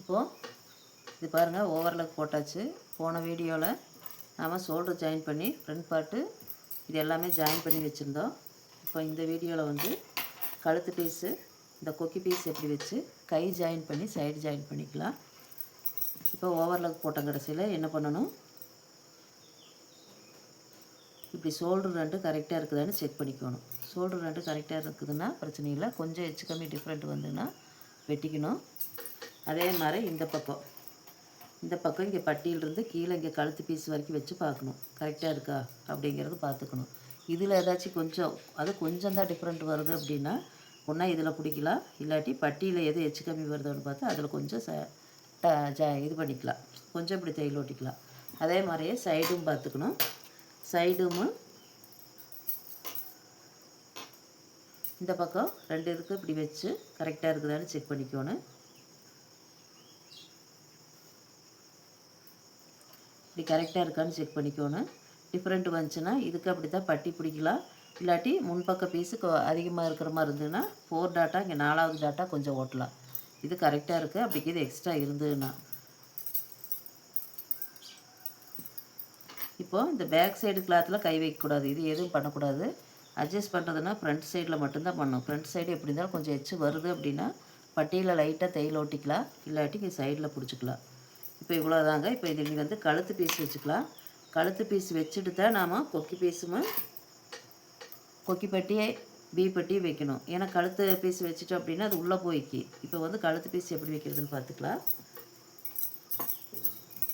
இப்போது இது பாருங்கள், ஓவர்லாக் போட்டாச்சு. போன வீடியோவில் நாம் ஷோல்டர் ஜாயின் பண்ணி ஃப்ரண்ட் பார்ட்டு இது எல்லாமே ஜாயின் பண்ணி வச்சுருந்தோம். இப்போ இந்த வீடியோவில் வந்து கழுத்து பீஸு, இந்த கொக்கி பீஸ் எப்படி வச்சு கை ஜாயின் பண்ணி சைடு ஜாயின் பண்ணிக்கலாம். இப்போ ஓவர்லாக் போட்ட கடைசியில் என்ன பண்ணணும், இப்படி ஷோல்டர் ரெண்டு கரெக்டாக இருக்குதான்னு செக் பண்ணிக்கணும். ஷோல்டர் ரெண்டு கரெக்டாக இருக்குதுன்னா பிரச்சனை இல்லை. கொஞ்சம் எச்சு கம்மி டிஃப்ரெண்ட் வந்துன்னா வெட்டிக்கணும். அதே மாதிரி இந்த பக்கம் இங்கே பட்டியிலிருந்து கீழே இங்கே கழுத்து பீஸ் வரைக்கும் வச்சு பார்க்கணும், கரெக்டாக இருக்கா அப்படிங்கிறது பார்த்துக்கணும். இதில் ஏதாச்சும் கொஞ்சம் தான் டிஃப்ரெண்ட் வருது அப்படின்னா ஒன்றா இதில் பிடிக்கலாம், இல்லாட்டி பட்டியில் எது எச்சு கம்மி வருதுன்னு பார்த்து அதில் கொஞ்சம் இது பண்ணிக்கலாம், கொஞ்சம் இப்படி தையல் ஓட்டிக்கலாம். அதே மாதிரியே சைடும் பார்த்துக்கணும். சைடும் இந்த பக்கம் ரெண்டு இதுக்கு இப்படி வச்சு கரெக்டாக இருக்குதான்னு செக் பண்ணிக்கணும். இப்படி கரெக்டாக இருக்கான்னு செக் பண்ணிக்கணும். டிஃப்ரெண்ட் வந்துச்சுன்னா இதுக்கு அப்படி தான் பட்டி பிடிக்கலாம், இல்லாட்டி முன்பக்க பீஸு அதிகமாக இருக்கிற மாதிரி இருந்ததுன்னா 4 டாட்டா இங்கே 4வது டாட்டா கொஞ்சம் ஓட்டலாம். இது கரெக்டாக இருக்குது. அப்படிக்கு இது எக்ஸ்ட்ரா இருந்ததுன்னா இப்போது இந்த பேக் சைடு கிளாத்தில் கை வைக்கக்கூடாது, இது எதுவும் பண்ணக்கூடாது. அட்ஜஸ்ட் பண்ணுறதுன்னா ஃப்ரண்ட் சைடில் மட்டும்தான் பண்ணணும். ஃப்ரண்ட் சைடு எப்படி இருந்தாலும் கொஞ்சம் எச்சு வருது அப்படின்னா பட்டியில் லைட்டாக தையல் ஓட்டிக்கலாம், இல்லாட்டி இங்கே சைடில் பிடிச்சிக்கலாம். இப்போ இவ்வளோதாங்க. இப்போ இது இங்கே வந்து கழுத்து பீஸ் வச்சுக்கலாம். கழுத்து பீஸ் வச்சுட்டு தான் நாம் கொக்கி பட்டியை பி பட்டி வைக்கணும். ஏன்னா கழுத்து பீஸ் வச்சுட்டோம் அப்படின்னா அது உள்ளே போய்க்கு. இப்போ வந்து கழுத்து பீஸ் எப்படி வைக்கிறதுன்னு பார்த்துக்கலாம்.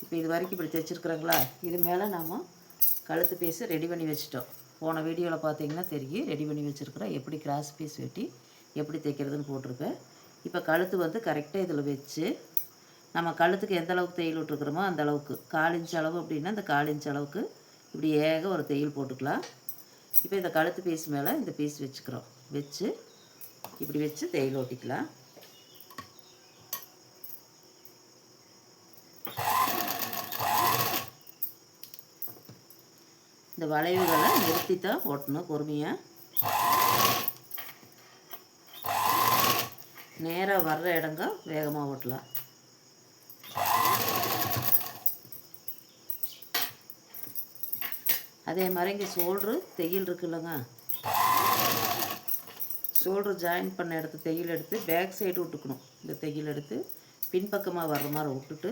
இப்போ இது வரைக்கும் இப்படி தைச்சிருக்குறாங்களா, இது மேலே நாம் கழுத்து பீஸை ரெடி பண்ணி வச்சுட்டோம். போன வீடியோவில் பார்த்தீங்கன்னா தெரியும், ரெடி பண்ணி வச்சுருக்குறோம். எப்படி கிராஸ் பீஸ் வெட்டி எப்படி தைக்கிறதுன்னு போட்டிருக்கேன். இப்போ கழுத்து வந்து கரெக்டாக இதில் வச்சு நம்ம கழுத்துக்கு எந்த அளவுக்கு தையல் விட்டுருக்குறோமோ அந்த அளவுக்கு 1/4 இன்ச் அளவு அப்படின்னா இந்த 1/4 இன்ச் அளவுக்கு இப்படி ஒரு தையல் போட்டுக்கலாம். இப்போ இந்த கழுத்து பீஸ் மேலே இந்த பீஸ் வச்சுக்கிறோம், வச்சு இப்படி வச்சு தையல் ஓட்டிக்கலாம். இந்த வளைவுகளை நிறுத்தி தான் ஓட்டணும் பொறுமையாக. நேராக வர்ற இடங்க வேகமாக ஓட்டலாம். அதே மாதிரி இங்கே ஷோல்ட்ரு தையல் இருக்குல்லங்க, ஷோல்ட்ரு ஜாயின் பண்ண இடத்து தையல் எடுத்து பேக் சைடு விட்டுக்கணும். இந்த தையல் எடுத்து பின்பக்கமாக வர்ற மாதிரி விட்டுட்டு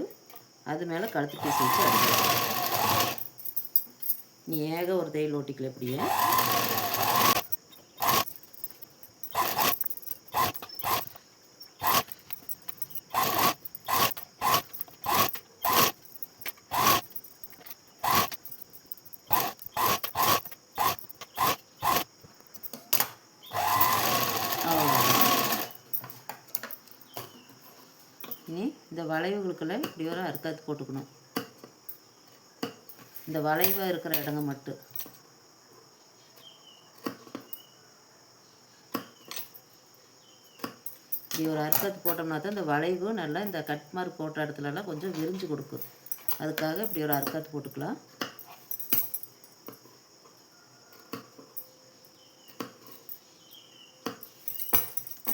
அது மேலே கழுத்து பீஸ் வச்சு அடிக்கணும். நீ ஒரு தையல் ஓட்டிக்கல இப்படியே. இனி இந்த வளைவுகளுக்கெல்லாம் இப்படி ஒரு அறுக்காத்து போட்டுக்கணும். இந்த வளைவாக இருக்கிற இடங்க மட்டும் இப்படி ஒரு அறுக்காத்து போட்டோம்னா தான் இந்த வளைவு நல்லா இந்த கட் மார்க் போட்ட இடத்துலலாம் கொஞ்சம் விரிஞ்சு கொடுக்கும். அதுக்காக இப்படி ஒரு அறுக்காத்து போட்டுக்கலாம்.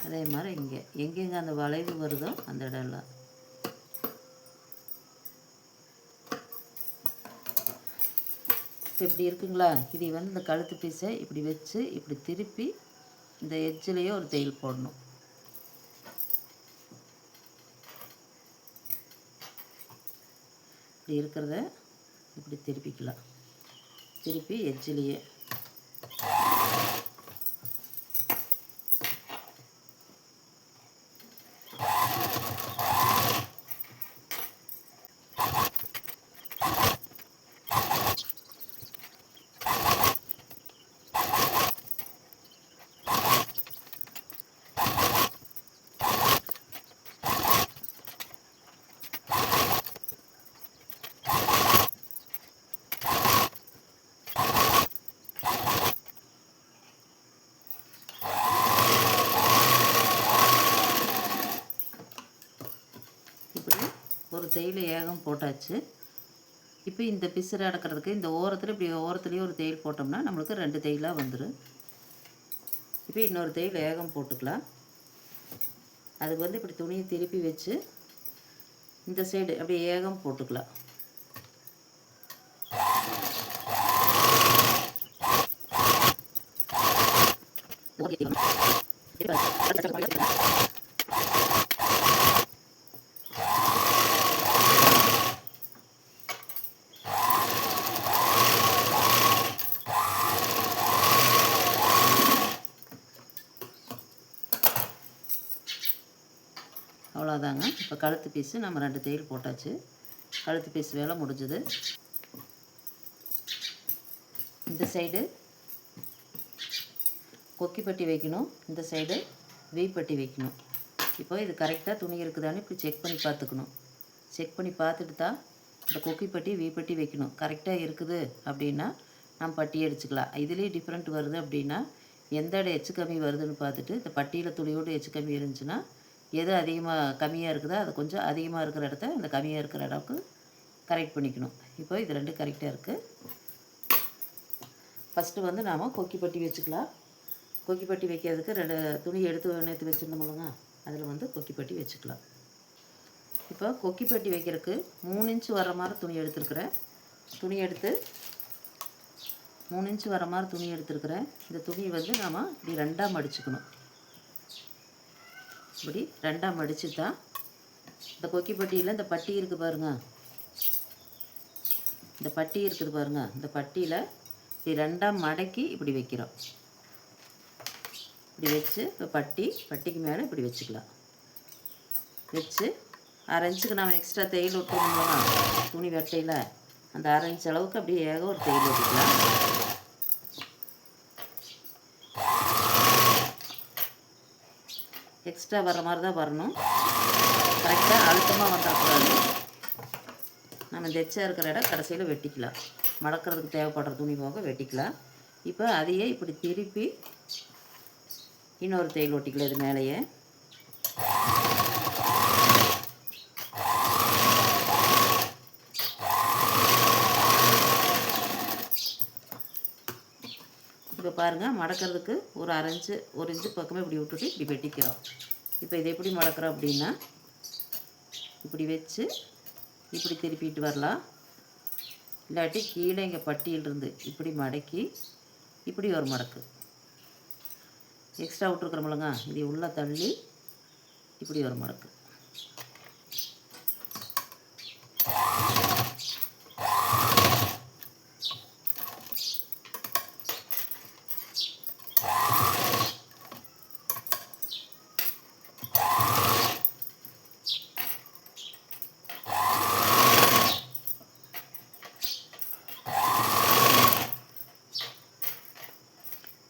அதே மாதிரி இங்கே எங்கெங்கே அந்த வளைவு வருதோ அந்த இடம்லாம் இப்படி இருக்குங்களா. இது வந்து இந்த கழுத்து பீஸை இப்படி வச்சு இப்படி திருப்பி இந்த எட்ஜிலேயே ஒரு தையல் போடணும். இப்படி இருக்கிறத இப்படி திருப்பிக்கலாம், திருப்பி எட்ஜிலேயே. ஒரு தையல் ஏகம் போட்டாச்சு. இப்போ இந்த பிசுறு அடக்கிறதுக்கு இந்த ஓரத்தில் இப்படி ஓரத்துலேயே ஒரு தையல் போட்டோம்னா நம்மளுக்கு 2 தையலாக வந்துடும். இப்போ இன்னொரு தையல் ஏகம் போட்டுக்கலாம். அதுக்கு வந்து இப்படி துணியை திருப்பி வச்சு இந்த சைடு அப்படியே ஏகம் போட்டுக்கலாம். அவ்வளோதாங்க. இப்போ கழுத்து பீஸு நம்ம 2 தையல் போட்டாச்சு. கழுத்து பீஸ் வேலை முடிஞ்சுது. இந்த சைடு கொக்கி பட்டி வைக்கணும், இந்த சைடு வி பட்டி வைக்கணும். இப்போ இது கரெக்டாக துணி இருக்குதான்னு இப்படி செக் பண்ணி பார்த்துக்கணும். செக் பண்ணி பார்த்துட்டு தான் இந்த கொக்கி பட்டி வி பட்டி வைக்கணும். கரெக்டாக இருக்குது அப்படின்னா நம்ம பட்டி அடிச்சுக்கலாம். இதுலேயே டிஃப்ரெண்ட் வருது அப்படின்னா எந்த இடம் எச்சு கம்மி வருதுன்னு பார்த்துட்டு இந்த பட்டியில் துணியோடு எச்சு கம்மி இருந்துச்சுன்னா எது அதிகமாக கம்மியாக இருக்குதோ அதை கொஞ்சம் அதிகமாக இருக்கிற இடத்த இந்த கம்மியாக இருக்கிற இடத்துக்கு கரெக்ட் பண்ணிக்கணும். இப்போ இது 2 கரெக்டாக இருக்குது. ஃபஸ்ட்டு வந்து நாம் கொக்கி பட்டி வச்சுக்கலாம். கொக்கி பட்டி வைக்கிறதுக்கு 2 துணி எடுத்து நேற்று வச்சுருந்தோம்லங்க, அதில் வந்து கொக்கி பட்டி வச்சுக்கலாம். இப்போ கொக்கி பட்டி வைக்கிறதுக்கு 3 இன்ச்சு வர மாதிரி துணி எடுத்துருக்குறேன். துணி எடுத்து 3 இன்ச்சு வர மாதிரி துணி எடுத்துருக்குறேன். இந்த துணி வந்து நாம் இப்படி 2ஆக மடிச்சுக்கணும். இப்படி 2ஆக மடித்து தான் இந்த கொக்கி பட்டியில் இந்த பட்டி இருக்குது பாருங்கள், இந்த பட்டி இருக்குது பாருங்கள், இந்த பட்டியில் இப்படி 2ஆக மடக்கி இப்படி வைக்கிறோம். இப்படி வச்சு இப்போ பட்டிக்கு மேலே இப்படி வச்சுக்கலாம். வச்சு 1/2 இன்ச்சுக்கு நம்ம எக்ஸ்ட்ரா தையல் விட்டுருந்தோம்னா துணி வெட்டையில் அந்த 1/2 இன்ச் அளவுக்கு அப்படியே ஒரு தையல் ஓட்டிக்கலாம். எக்ஸ்ட்ரா வர்ற மாதிரி தான் வரணும். கரெக்டாக அழுத்தமாக வந்துடக்கூடாது. நம்ம இந்த எச்சா இருக்கிற இடம் கடைசியில் வெட்டிக்கலாம். மடக்கிறதுக்கு தேவைப்படுற துணி போக வெட்டிக்கலாம். இப்போ அதையே இப்படி திருப்பி இன்னொரு தையல் ஓட்டிக்கலாம். இது மேலேயே இப்போ பாருங்கள், மடக்கிறதுக்கு ஒரு 1 இன்ச்சு பக்கமே இப்படி விட்டுட்டு இப்படி வெட்டிக்கிறோம். இப்போ இதை எப்படி மடக்கிறோம் அப்படின்னா இப்படி வச்சு இப்படி திருப்பிட்டு வரலாம். இல்லாட்டி கீழே இங்கே பட்டியிலிருந்து இப்படி மடக்கி இப்படி ஒரு மடக்கு எக்ஸ்ட்ரா விட்டுருக்குறோம்லங்க, இது உள்ளே தள்ளி இப்படி ஒரு மடக்கு.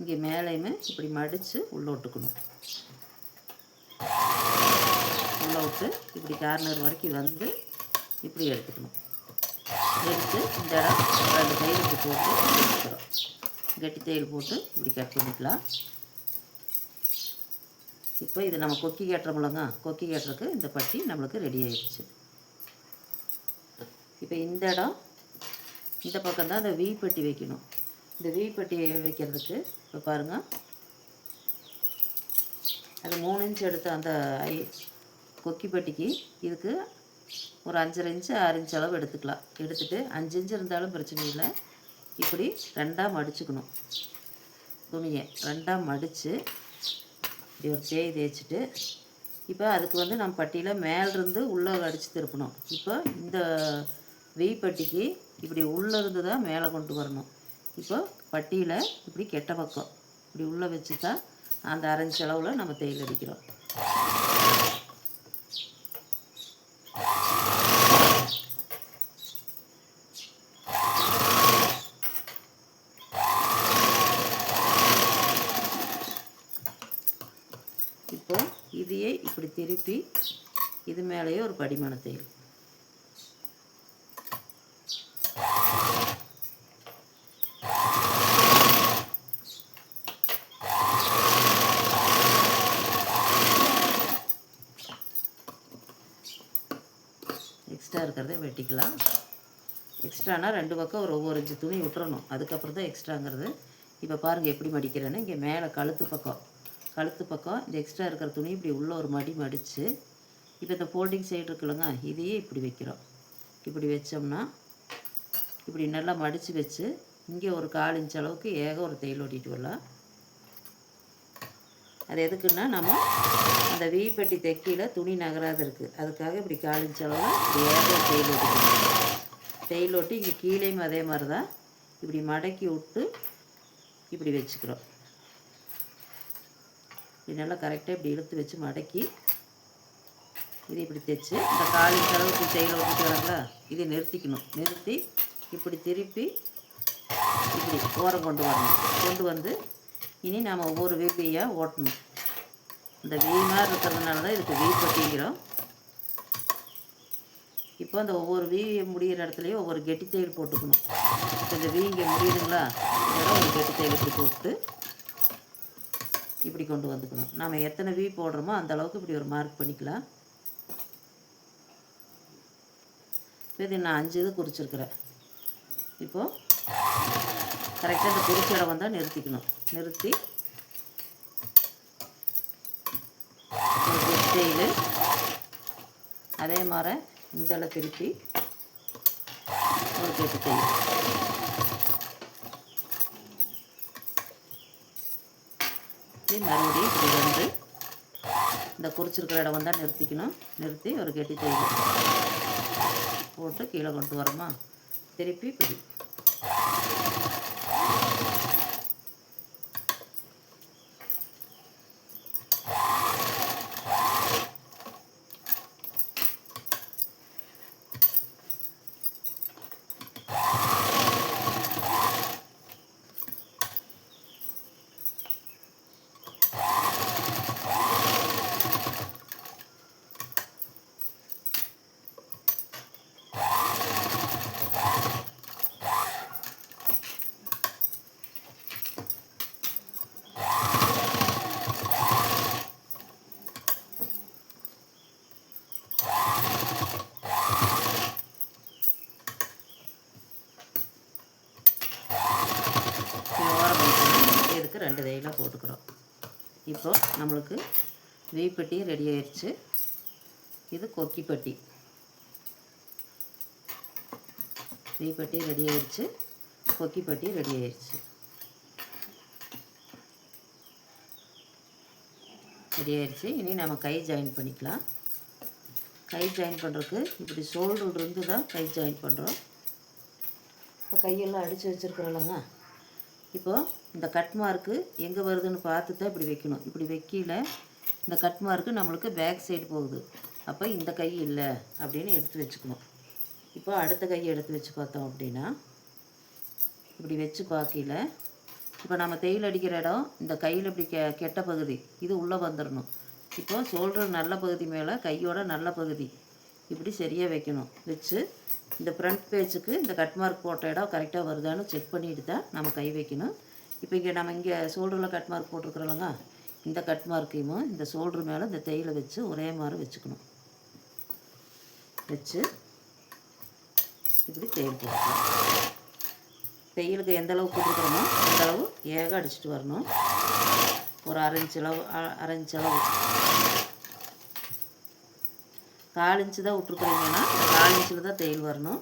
இங்கே மேலேயுமே இப்படி மடித்து உள்ளே விட்டுக்கணும். உள்ளே விட்டு இப்படி கார்னர் வரைக்கும் வந்து இப்படி எடுத்துக்கணும். எடுத்து இந்த இடம் 2 தையல் இப்படி போட்டு எடுத்துக்கிறோம். கட்டி தையல் போட்டு இப்படி கட் பண்ணிக்கலாம். இப்போ இது நம்ம கொக்கி கட்டுறோம்லங்க, கொக்கி கட்டுறதுக்கு இந்த பட்டி நம்மளுக்கு ரெடி ஆகிடுச்சு. இப்போ இந்த இடம் இந்த பக்கம் தான் அந்த வி பட்டி வைக்கணும். இந்த வி பட்டி வைக்கிறதுக்கு இப்போ பாருங்கள், அது 3 இன்ச்சு எடுத்த அந்த கொக்கி பட்டிக்கு இதுக்கு ஒரு 5.5 இன்ச்சு 6 இன்ச்சு அளவு எடுத்துக்கலாம். எடுத்துகிட்டு 5 இன்ச்சு இருந்தாலும் பிரச்சனை இல்லை. இப்படி 2ஆக மடிச்சுக்கணும். துணியை 2ஆக மடித்து இப்படி ஒரு தேய்ச்சிட்டு இப்போ அதுக்கு வந்து நம்ம பட்டியில் மேலிருந்து உள்ளே அடித்து திருப்பணும். இப்போ இந்த வெய் பட்டிக்கு இப்படி உள்ளேருந்து தான் மேலே கொண்டு வரணும். இப்போ பட்டியில் இப்படி கெட்ட பக்கம் இப்படி உள்ளே வச்சு தான் அந்த 1/2 இன்ச் அளவில் நம்ம தையல் அடிக்கிறோம். இப்போ இதையே இப்படி திருப்பி இது மேலேயே ஒரு படிமான தையல். எக்ஸ்ட்ரா இருக்கிறத வெட்டிக்கலாம். எக்ஸ்ட்ரானா 2 பக்கம் ஒரு ஒவ்வொரு இன்ச்சு துணி விட்டுறணும். அதுக்கப்புறம் தான் எக்ஸ்ட்ராங்கிறது. இப்போ பாருங்கள் எப்படி மடிக்கிறேன்னு. இங்கே மேலே கழுத்து பக்கம் இந்த எக்ஸ்ட்ரா இருக்கிற துணி இப்படி உள்ளே ஒரு மடித்து இப்போ இந்த ஃபோல்டிங் சைடு இருக்குல்லங்க, இதையே இப்படி வைக்கிறோம். இப்படி வச்சோம்னா இப்படி நல்லா மடித்து வச்சு இங்கே ஒரு 1/4 இன்ச் அளவுக்கு ஒரு தையல் ஓட்டிட்டு வரலாம். அது எதுக்குன்னா நம்ம அந்த வீப்பட்டி தைக்கையில் துணி நகராது இருக்குது, அதுக்காக இப்படி 1/4 இன்ச் அளவில் இப்படி ஒரு தையல் ஓட்டிக்கணும். தையல் ஓட்டி இங்கே கீழேயும் அதே மாதிரி தான் இப்படி மடக்கி விட்டு இப்படி வச்சுக்கிறோம். இப்படி நல்லா கரெக்டாக இப்படி இழுத்து வச்சு மடக்கி இது இப்படி தைச்சு இந்த 1/4 இன்ச் அளவுக்கு தையல் ஓட்டிட்டு வராங்களா, இதை நிறுத்திக்கணும். நிறுத்தி இப்படி திருப்பி இப்படி ஓரம் கொண்டு வரணும். கொண்டு வந்து இனி நாம் ஒவ்வொரு வீப்பையாக ஓட்டணும். இந்த வீ மாதிரி இருக்கிறதுனால தான் இதுக்கு வீ பட்டிங்கிறோம். இப்போ அந்த ஒவ்வொரு வீ முடிகிற இடத்துலையும் ஒவ்வொரு கெட்டி தையல் போட்டுக்கணும். இப்போ இந்த வீ இங்கே முடியுதுங்களா, இதெல்லாம் ஒரு கெட்டி தையல் இப்படி போட்டு இப்படி கொண்டு வந்துக்கணும். நாம் எத்தனை வீ போடுறோமோ அந்த அளவுக்கு இப்படி ஒரு மார்க் பண்ணிக்கலாம். இது நான் 5 இது குறிச்சிருக்கிறேன். இப்போது கரெக்டாக இந்த குறிச்ச இடம் வந்தால் நிறுத்திக்கணும். நிறுத்தி ஒரு கெட்டி தையல் அதே மாதிரி இந்த திருப்பி ஒரு கெட்டி தையல். மறுபடியும் இப்படி வந்து இந்த குறிச்சிருக்கிற இடம் வந்தால் நிறுத்திக்கணும். நிறுத்தி ஒரு கெட்டி தையல் போட்டு கீழே கொண்டு வரோமா, திருப்பி இப்படி இதுக்கு 2 தையலாக போட்டுக்கிறோம். இப்போ நம்மளுக்கு வீப்பட்டி ரெடி ஆயிடுச்சு. இது கொக்கிப்பட்டி. வீப்பட்டி ரெடி ஆயிடுச்சு, கொக்கிப்பட்டி ரெடி ஆயிடுச்சு. ரெடி ஆயிடுச்சு. இனி நம்ம கை ஜாயின் பண்ணிக்கலாம். கை ஜாயின் பண்ணுறதுக்கு இப்படி ஷோல்டர் இருந்து தான் கை ஜாயின் பண்ணுறோம். இப்போ கையெல்லாம் அடித்து வச்சுருக்குறோம்லங்க, இப்போது இந்த கட் மார்க்கு எங்கே வருதுன்னு பார்த்து தான் இப்படி வைக்கணும். இப்படி வைக்கல இந்த கட் மார்க்கு நம்மளுக்கு பேக் சைடு போகுது. அப்போ இந்த கை இல்லை அப்படின்னு எடுத்து வச்சுக்கணும். இப்போ அடுத்த கையை எடுத்து வச்சு பார்த்தோம் அப்படின்னா இப்படி வச்சு பார்க்கல, இப்போ நம்ம தையல் அடிக்கிற இடம் இந்த கையில் இப்படி கெட்ட பகுதி இது உள்ளே வந்துடணும். இப்போது ஷோல்டர் நல்ல பகுதி மேலே கையோட நல்ல பகுதி இப்படி சரியாக வைக்கணும். வச்சு இந்த ஃப்ரண்ட் பேஜுக்கு இந்த கட் மார்க் போட்ட இடம் கரெக்டாக வருதான்னு செக் பண்ணிட்டு தான் நம்ம கை வைக்கணும். இப்போ இங்கே நம்ம இங்கே ஷோல்டரில் கட் மார்க் போட்டிருக்கிறோம்லங்க, இந்த கட் மார்க்கையும் இந்த ஷோல்டர் மேலே இந்த தையலை வச்சு ஒரே மாதிரி வச்சுக்கணும். வச்சு இப்படி தையல் போட்டுக்கலாம். தையலுக்கு எந்த அளவு போட்டுருக்குறோமோ அந்த அளவு அடிச்சுட்டு வரணும். ஒரு அரை இன்ச் அளவு 1/4 இன்ச்சு தான் விட்ருக்குறீங்கன்னா 4 இன்ச்சில் தான் தையல் வரணும்.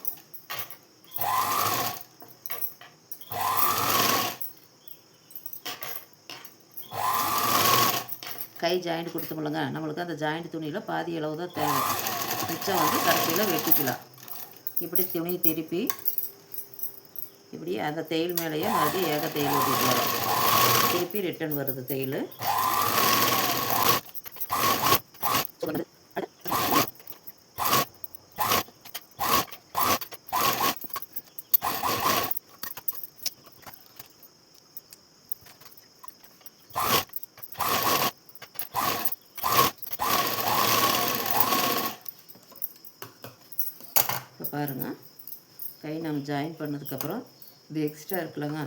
கை ஜாயிண்ட் கொடுத்தோம்லங்க, நம்மளுக்கு அந்த ஜாயிண்ட் துணியில் பாதி அளவு தான் தேவை. மிச்சம் வந்து கடைசியில் வெட்டிக்கலாம். இப்படி துணி திருப்பி இப்படி அந்த தையல் மேலேயே மறுபடியும் தையல் ஓட்டிட்டு வரோம். திருப்பி ரிட்டன் வருது தையல். இப்போ பாருங்கள், கை நம்ம ஜாயின் பண்ணதுக்கப்புறம் இது எக்ஸ்ட்ரா இருக்குல்லங்க,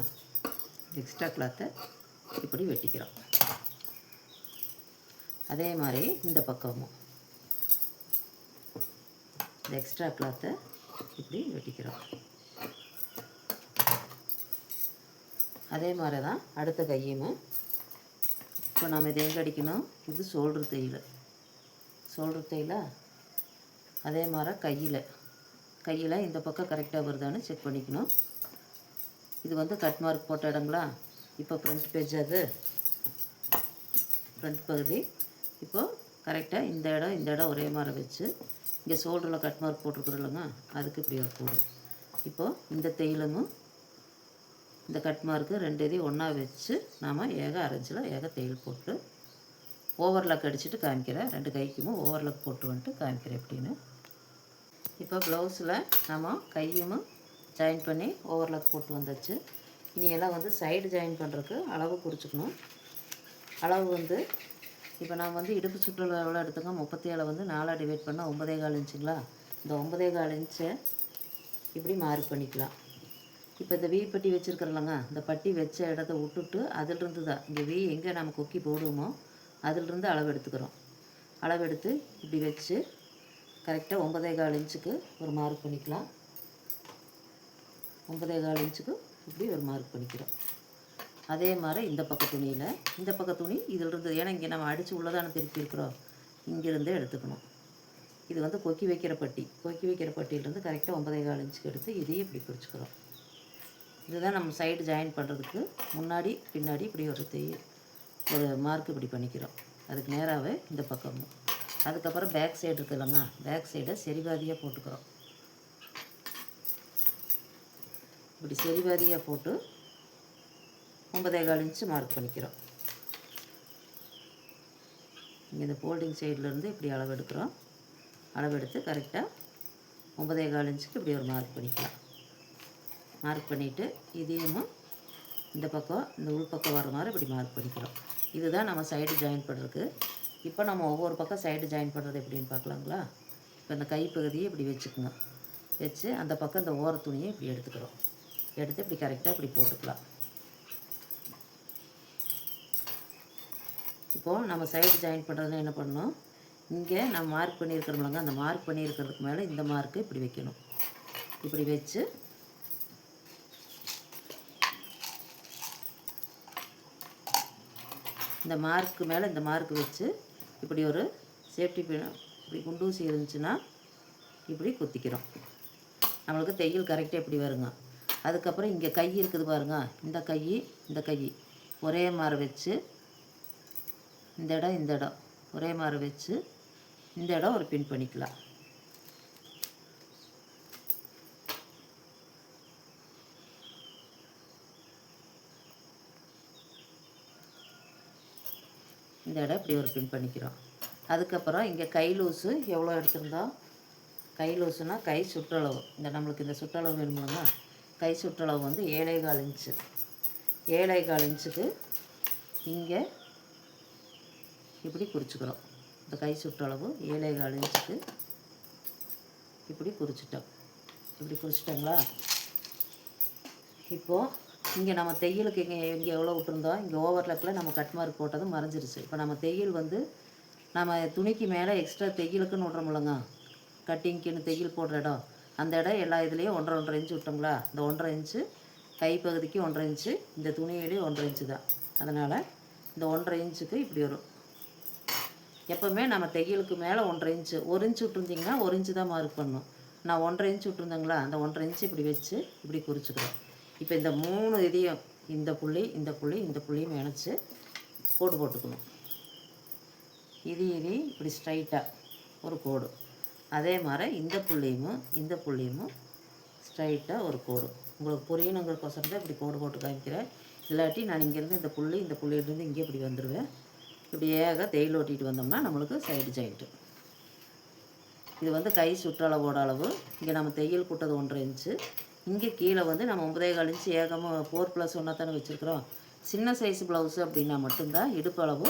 எக்ஸ்ட்ரா கிளாத்தை இப்படி வெட்டிக்கிறோம். அதே மாதிரி இந்த பக்கமும் இந்த எக்ஸ்ட்ரா கிளாத்தை இப்படி வெட்டிக்கிறோம். அதே மாதிரி தான் அடுத்த கையும். இப்போ நம்ம இதை எங்கே அடிக்கணும், இது ஷோல்டர் தையல். ஷோல்டர் தையலா அதே மாதிரி கையில் இந்த பக்கம் கரெக்டாக வருதான்னு செக் பண்ணிக்கணும். இது வந்து கட் மார்க் போட்ட இடங்களா. இப்போ ஃப்ரண்ட் பேஜ் அது ஃப்ரண்ட் பகுதி. இப்போது கரெக்டாக இந்த இடம் ஒரே மாதிரி வச்சு இங்கே ஷோல்டரில் கட் மார்க் போட்டிருக்குறோம் இல்லைங்க, அதுக்கு இப்படி ஒரு கோடு. இப்போது இந்த தையலும் இந்த கட் மார்க்கு 2 இதையும் ஒன்றா வச்சு நாம் ஏக தையல் போட்டு ஓவர்லாக் அடிச்சுட்டு காமிக்கிறேன். 2 கைக்குமே ஓவர்லாக் போட்டு வந்துட்டு காமிக்கிறேன் எப்படின்னு. இப்போ ப்ளவுஸில் நம்ம கையும் ஜாயின் பண்ணி ஓவர்லாக் போட்டு வந்தாச்சு. இனி எல்லாம் வந்து சைடு ஜாயின் பண்ணுறதுக்கு அளவு குறிச்சிக்கணும். அளவு வந்து இப்போ நான் வந்து இடுப்பு சுற்றளவு எவ்வளோ எடுத்துங்க, 37 வந்து 4 டிவைட் பண்ணால் 9.25 இன்ச்சுங்களா. இந்த 9.25 இன்ச்சை இப்படி மார்க் பண்ணிக்கலாம். இப்போ இந்த வி பட்டி வச்சுருக்கிறோம்லங்க, இந்த பட்டி வச்ச இடத்த விட்டுட்டு அதிலிருந்து தான் இங்கே வி எங்கே நம்ம கொக்கி போடுவோமோ அதிலிருந்து அளவு எடுத்துக்கிறோம். அளவெடுத்து இப்படி வச்சு கரெக்டாக 9.25 இன்ச்சுக்கு ஒரு மார்க் பண்ணிக்கலாம். 9.25 இன்ச்சுக்கு இப்படி ஒரு மார்க் பண்ணிக்கிறோம். அதே மாதிரி இந்த பக்க துணி இதிலிருந்து, ஏன்னா இங்கே நம்ம அடித்து உள்ளதான திருப்பி இருக்கிறோம், இங்கேருந்தே எடுத்துக்கணும். இது வந்து கொக்கி வைக்கிற பட்டியிலேருந்து கரெக்டாக 9.25 இன்ச்சுக்கு எடுத்து இதையும் இப்படி குறிச்சிக்கிறோம். இதுதான் நம்ம சைடு ஜாயின் பண்ணுறதுக்கு முன்னாடி பின்னாடி இப்படி ஒரு மார்க் இப்படி பண்ணிக்கிறோம். அதுக்கு நேராகவே இந்த பக்கமும். அதுக்கப்புறம் பேக் சைடு இருக்குல்லங்க, பேக் சைடை சரிபாதியாக போட்டுக்கிறோம். இப்படி சரிபாதியாக போட்டு 9.25 இன்ச்சு மார்க் பண்ணிக்கிறோம். இங்கே இந்த ஃபோல்டிங் சைட்லேருந்து இப்படி அளவெடுக்கிறோம். அளவெடுத்து கரெக்டாக 9.25 இன்ச்சுக்கு இப்படி ஒரு மார்க் பண்ணிக்கலாம். மார்க் பண்ணிவிட்டு இதையும் இந்த பக்கம் இந்த உள் பக்கம் வர மாதிரி இப்படி மார்க் பண்ணிக்கிறோம். இதுதான் நம்ம சைடு ஜாயின் பண்ணுறதுக்கு. இப்போ நம்ம ஒவ்வொரு பக்கம் சைடு ஜாயின் பண்ணுறது எப்படின்னு பார்க்கலாங்களா. இப்போ இந்த கைப்பகுதியை இப்படி வச்சுக்கோங்க. வச்சு அந்த பக்கம் இந்த ஓர துணியை இப்படி எடுத்துக்கிறோம். எடுத்து இப்படி கரெக்டாக இப்படி போட்டுக்கலாம். இப்போது நம்ம சைடு ஜாயின் பண்ணுறதுனா என்ன பண்ணணும், இங்கே நம்ம மார்க் பண்ணியிருக்கிறோம்லங்க, அந்த மார்க் பண்ணியிருக்கிறதுக்கு மேலே இந்த மார்க்கு இப்படி வைக்கணும். இப்படி வச்சு இந்த மார்க்கு மேலே இந்த மார்க்கு வச்சு இப்படி ஒரு சேஃப்டி பின் இப்படி குண்டூசி இருந்துச்சுன்னா இப்படி குத்திக்கிறோம். நம்மளுக்கு தையல் கரெக்டாக இப்படி வருங்க. அதுக்கப்புறம் இங்கே கை இருக்குது பாருங்க, இந்த கை ஒரே மாதிரி வச்சு இந்த இடம் ஒரே மாதிரி வச்சு இந்த இடம் ஒரு பின் பண்ணிக்கலாம். இந்த இடம் இப்படி ஒரு பின் பண்ணிக்கிறோம். அதுக்கப்புறம் இங்கே கை லூஸு எவ்வளோ எடுத்திருந்தோம், கை லூஸுனா கை சுற்றளவு, இந்த நம்மளுக்கு இந்த சுற்றளவு வேணுமுங்க. கை சுற்றளவு வந்து 7.25 இன்ச்சு. 7.25 இன்ச்சுக்கு இங்கே இப்படி குறிச்சிக்கிறோம். இந்த கை சுற்றளவு 7.25 இன்ச்சுக்கு இப்படி குறிச்சிட்டோம். இப்படி குறிச்சிட்டோங்களா. இப்போது இங்கே நம்ம தையலுக்கு இங்கே எவ்வளோ விட்டுருந்தோம், இங்கே ஓவர்லாக்கில் நம்ம கட் மார்க் போட்டதும் மறைஞ்சிருச்சு. இப்போ நம்ம தையல் வந்து நம்ம துணிக்கு மேலே எக்ஸ்ட்ரா தையலுக்குன்னு விட்றோம்லங்க, கட்டிங்க்குன்னு தையல் போடுற இடம், அந்த இடம் எல்லா இதுலேயும் 1.5 இன்ச்சு விட்டோங்களா. இந்த 1.5 இன்ச்சு கைப்பகுதிக்கு 1.5 இன்ச்சு, இந்த துணியிலேயும் 1.5 இன்ச்சு தான். அதனால் இந்த 1.5 இன்ச்சுக்கு இப்படி வரும். எப்போவுமே நம்ம தையலுக்கு மேலே 1.5 இன்ச்சு, 1 இன்ச்சு விட்டுருந்திங்கன்னா 1 இன்ச்சு தான் மார்க் பண்ணணும். நான் 1.5 இன்ச்சு விட்டுருந்தேங்களா, அந்த 1.5 இன்ச்சு இப்படி வச்சு இப்படி குறிச்சிக்கிறோம். இப்போ இந்த 3 இதையும் இந்த புள்ளியும் இணைச்சி போட்டுக்கணும். இது இப்படி ஸ்ட்ரைட்டாக ஒரு கோடு. அதே மாதிரி இந்த புள்ளியும் ஸ்ட்ரைட்டாக ஒரு கோடு. உங்களுக்கு புரியணுங்கிறக்கோசரம் தான் இப்படி கோடு போட்டு காமிக்கிறேன். இல்லாட்டி நான் இங்கேருந்து இந்த புள்ளியிலேருந்து இங்கே இப்படி வந்துடுவேன். இப்படி தையல் ஓட்டிகிட்டு வந்தோம்னா நம்மளுக்கு சைடு ஜாயிண்ட்டு. இது வந்து கை சுற்றளவோட அளவு. இங்கே நம்ம தையல் போட்டது 1.5 இன்ச்சு. இங்கே கீழே வந்து நம்ம 9.25 இன்ச்சு ஏகமாக 4+1 தானே வச்சுருக்குறோம். சின்ன சைஸ் ப்ளவுஸு அப்படின்னா மட்டும்தான் இடுப்பு அளவு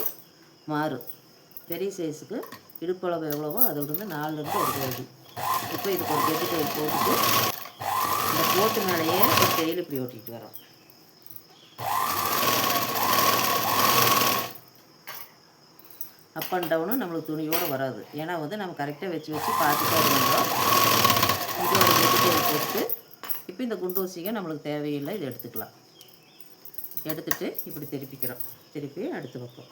மாறும். பெரிய சைஸுக்கு இடுப்பு அளவு எவ்வளவோ அதோட 4லேருந்து 1 அடி. இப்போ இதுக்கு ஒரு கெட்டி தையல் போட்டுட்டு இந்த போட்டு மேலேயே ஒரு தையல் இப்படி ஓட்டிகிட்டு வரோம். அப் அண்ட் டவுனும் நம்மளுக்கு துணியோடு வராது. ஏன்னா வந்து நம்ம கரெக்டாக வச்சு பார்த்துட்டே இருந்தோம். இது ஒரு கெட்டி தையல் போட்டு இப்போ இந்த குண்டூசிங்க நம்மளுக்கு தேவையில்லை, இதை எடுத்துக்கலாம். எடுத்துகிட்டு இப்படி திருப்பிக்கிறோம். திருப்பி அடுத்த பக்கம்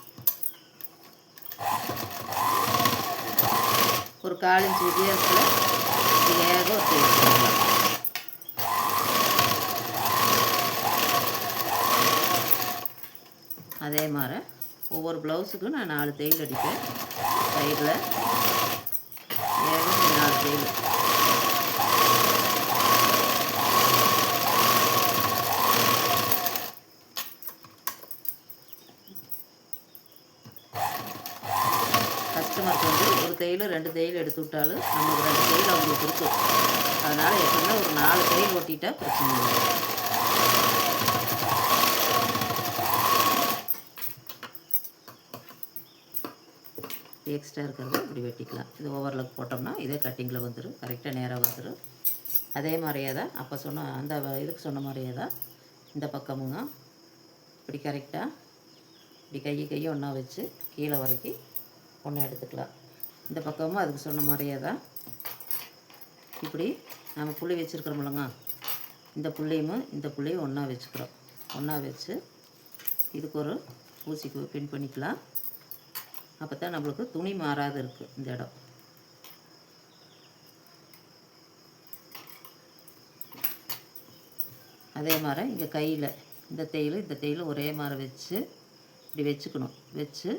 ஒரு 1/4 இன்ச் வித்தியாசத்தில் வேக ஒட்டி வச்சுக்கலாம். அதே மாதிரி ஒவ்வொரு ப்ளவுஸுக்கும் நான் 4 தையல் அடிப்பேன். சைடில் வேக 4 தையல். கஸ்டமருக்கு வந்து ஒரு தையல் 2 தையல் எடுத்து விட்டாலும் நமக்கு 2 தையல் அவங்களுக்கு இருக்கும். அதனால் எப்பவுமே ஒரு 4 தையல் ஓட்டிட்டா பிரச்சனை இல்லை. எக்ஸ்ட்ரா இருக்கிறத இப்படி வெட்டிக்கலாம். இது ஓவர்லாக் போட்டோம்னா இதே கட்டிங்கில் வந்துடும், கரெக்டாக நேராக வந்துடும். அதே மாதிரியே தான் அப்போ சொன்ன அந்த இதுக்கு சொன்ன மாதிரியே தான் இந்த பக்கமுங்க இப்படி கரெக்டாக இப்படி கையை ஒன்றா வச்சு கீழே வரைக்கும் ஒன்றா எடுத்துக்கலாம். இந்த பக்கமும் அதுக்கு சொன்ன மாதிரியே தான் இப்படி நம்ம புள்ளி வச்சுருக்கிறோம்லங்க, இந்த புள்ளியும் ஒன்றா வச்சுக்கிறோம். ஒன்றா வச்சு இதுக்கு ஒரு ஊசிக்கு பின் பண்ணிக்கலாம். அப்போ தான் நம்மளுக்கு துணி மாறாது இருக்குது இந்த இடம். அதே மாதிரி இங்கே கையில் இந்த தையல் ஒரே மாதிரி வச்சு இப்படி வச்சுக்கணும். வச்சு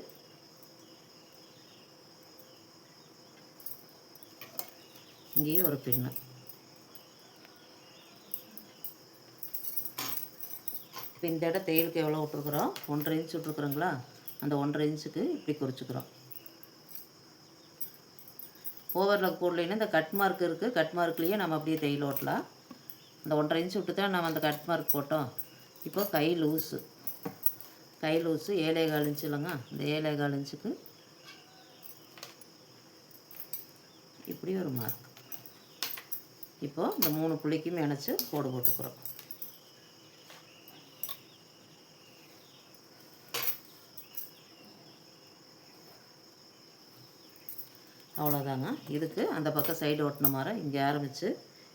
இங்கேயே ஒரு பின்னு. இப்போ இந்த இடம் தையலுக்கு எவ்வளோ விட்ருக்குறோம், 1.5 இன்ச் விட்ருக்குறோங்களா, அந்த 1.5 இன்ச்சுக்கு இப்படி குறிச்சிக்கிறோம். ஓவர்லாக் போடலைன்னா இந்த கட் மார்க் இருக்குது, கட் மார்க்லேயே நம்ம அப்படியே தையல் ஓட்டலாம். அந்த 1.5 இன்ச் விட்டு தான் நம்ம அந்த கட் மார்க் போட்டோம். இப்போ கை லூஸு 7.25 இன்ச்சு இல்லைங்க, இந்த 7.25 இன்ச்சுக்கு இப்படி ஒரு மார்க். இப்போது இந்த 3 புள்ளிக்கும் இணைச்சி கோடு போட்டுக்கிறோம். அவ்வளோதாங்க. இதுக்கு அந்த பக்கம் சைடு ஓட்டின மாதிரி இங்கே ஆரம்பித்து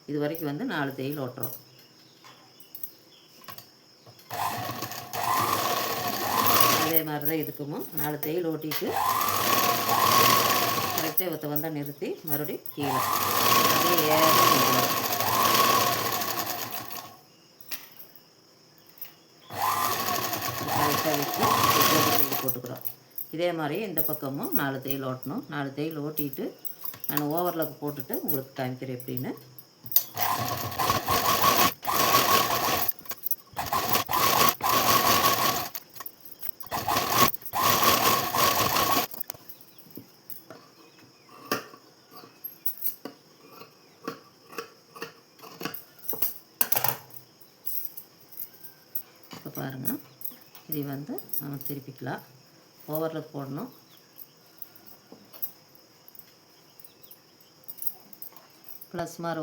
இது வரைக்கும் வந்து 4 தையல் ஓட்டுறோம். அதே மாதிரி தான் இதுக்கும் 4 தையல் ஓட்டிட்டு கரெக்டாக இவத்தை வந்தால் நிறுத்தி மறுபடியும் கீழே அப்படியே கரெக்டாக வச்சு போட்டுக்கிறோம். இதே மாதிரி இந்த பக்கமும் 4 தையல் ஓட்டணும். 4 தையல் ஓட்டிட்டு நான் ஓவர்லாக் போட்டுட்டு உங்களுக்கு காமிக்கிறேன் எப்படின்னு. இப்போ பாருங்கள், இதை வந்து நம்ம திருப்பிக்கலாம். ஓவர்லாக் போடணும். ப்ளஸ் மார்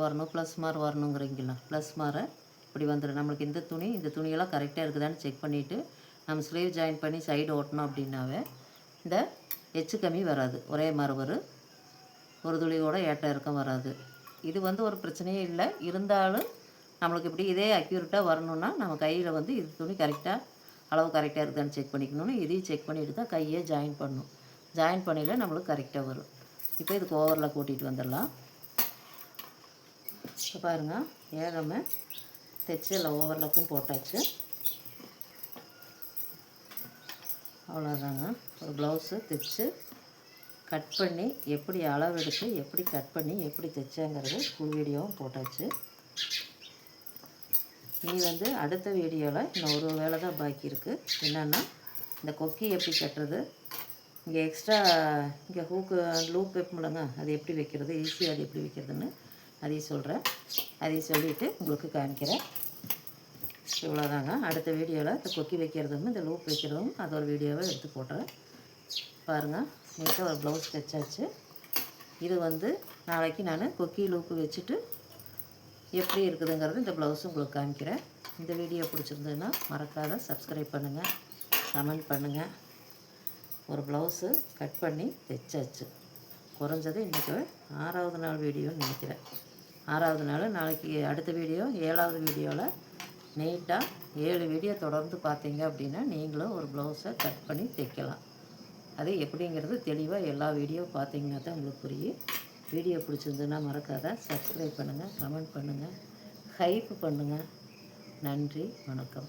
வரணுங்கிறீங்களா, ப்ளஸ் மாரை இப்படி வந்துடும். நம்மளுக்கு இந்த துணியெல்லாம் கரெக்டாக இருக்குதான்னு செக் பண்ணிவிட்டு நம்ம ஸ்லீவ் ஜாயின் பண்ணி சைடு ஓட்டணும் அப்படின்னாவே இந்த எச்சு கம்மி வராது, ஒரே மாதிரி வரும். ஒரு துளி கூட ஏட்ட இறக்கம் வராது. இது வந்து ஒரு பிரச்சனையே இல்லை. இருந்தாலும் நம்மளுக்கு இப்படி இதே அக்யூரேட்டாக வரணுன்னா நம்ம கையில் வந்து இது துணி கரெக்டாக அளவு கரெக்டாக இருக்குதான்னு செக் பண்ணிக்கணும்னு இதையும் செக் பண்ணிவிட்டு தான் கையை ஜாயின் பண்ணணும். ஜாயின் பண்ணியில் நம்மளுக்கு கரெக்டாக வரும். இப்போ இதுக்கு ஓவர்லாக் கூட்டிகிட்டு வந்துடலாம். இப்போ பாருங்கள், ஏகமே தைச்சு இல்லை ஓவர்லாக்கும் போட்டாச்சு. அவ்வளோதாங்க. ஒரு ப்ளவுஸு தைச்சு கட் பண்ணி எப்படி அளவு எடுத்து எப்படி கட் பண்ணி எப்படி தைச்சேங்கிறது ஃபுல் வீடியோவும் போட்டாச்சு. இனி வந்து அடுத்த வீடியோவில் இன்னும் ஒரு வேலை தான் பாக்கி இருக்குது. என்னென்னா இந்த கொக்கி எப்படி கட்டுறது, இங்கே எக்ஸ்ட்ரா இங்கே லூப் வைப்போம்லங்க, அது எப்படி வைக்கிறது, ஈஸியாக அது எப்படி வைக்கிறதுன்னு அதையும் சொல்கிறேன். அதையும் சொல்லிவிட்டு உங்களுக்கு காமிக்கிறேன். இவ்வளோதாங்க. அடுத்த வீடியோவில் இந்த கொக்கி வைக்கிறதும் இந்த லூப் வைக்கிறதும் அது ஒரு வீடியோவை எடுத்து போட்டுறேன். பாருங்கள், நீட்டாக ஒரு ப்ளவுஸ் தைச்சாச்சு. இது வந்து நாளைக்கு நான் கொக்கி லூப்பு வச்சுட்டு எப்படி இருக்குதுங்கிறது இந்த ப்ளவுஸும் உங்களுக்கு காமிக்கிறேன். இந்த வீடியோ பிடிச்சிருந்ததுன்னா மறக்காத சப்ஸ்கிரைப் பண்ணுங்கள், கமெண்ட் பண்ணுங்கள். ஒரு ப்ளவுஸு கட் பண்ணி தைச்சாச்சு. குறைஞ்சது இன்றைக்கி 6வது நாள் வீடியோன்னு நினைக்கிறேன். 6வது நாள். நாளைக்கு அடுத்த வீடியோ 7வது வீடியோவில் நீட்டாக 7 வீடியோ தொடர்ந்து பார்த்தீங்க அப்படின்னா நீங்களும் ஒரு ப்ளவுஸை கட் பண்ணி தைக்கலாம். அது எப்படிங்கிறது தெளிவாக எல்லா வீடியோ பார்த்தீங்கன்னா தான் உங்களுக்கு புரியும். வீடியோ பிடிச்சிருந்ததுன்னா மறக்காத சப்ஸ்கிரைப் பண்ணுங்கள், கமெண்ட் பண்ணுங்கள், ஹைப் பண்ணுங்கள். நன்றி, வணக்கம்.